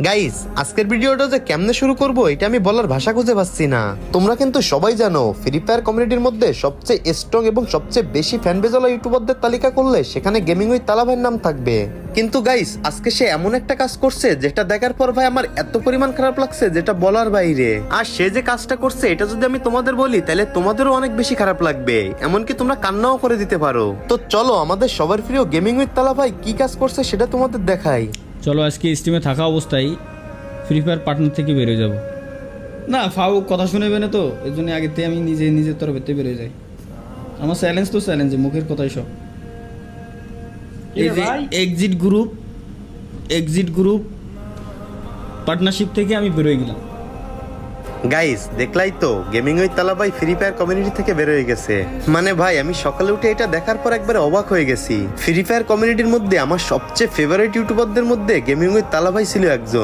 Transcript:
Guys, আজকের ভিডিওটা যে কেমনে শুরু করব এটা আমি বলার ভাষা খুঁজে পাচ্ছি না। তোমরা কিন্তু সবাই জানো ফ্রি ফায়ার কমিউনিটির মধ্যে সবচেয়ে স্ট্রং এবং সবচেয়ে বেশি ফ্যান বেজ ওয়ালা ইউটিউবারদের তালিকা করলে সেখানে গেমিং উইথ তালা ভাইয়ের নাম থাকবে। কিন্তু গাইস, আজকে সে এমন একটা কাজ করছে যেটা দেখার পর ভাই আমার এত পরিমাণ খারাপ লাগছে যেটা বলার বাইরে। আর সে যে কাজটা করছে এটা যদি আমি তোমাদের বলি তাহলে তোমাদেরও অনেক বেশি খারাপ লাগবে, এমনকি তোমরা কান্নাও করে দিতে পারো। তো চলো আমাদের সবার প্রিয় গেমিং উইথ তালা ভাই কি কাজ করছে সেটা তোমাদের দেখাই। চলো আজকে স্টিমে থাকা অবস্থায় ফ্রি ফায়ার পার্টনার থেকে বেরোয় যাব না। ফাউ কথা শুনে না তো, এই জন্য আগে থেকে আমি নিজের তরফেতে বেরোয় যাই। আমার চ্যালেঞ্জ তো চ্যালেঞ্জে মুখের কথাই সব। এই যে এক্সিট গ্রুপ পার্টনারশিপ থেকে আমি বেরোয় গেলাম। গাইস, দেখলাই তো গেমিং উইথ তালা ভাই ফ্রি ফায়ার কমিউনিটি থেকে বের হয়ে গেছে। মানে ভাই আমি সকালে উঠে এটা দেখার পর একবারে অবাক হয়ে গেছি। ফ্রি ফায়ার কমিউনিটির মধ্যে আমার সবচেয়ে ফেভারিট ইউটিউবারদের মধ্যে গেমিং উইথ তালা ভাই ছিল একজন।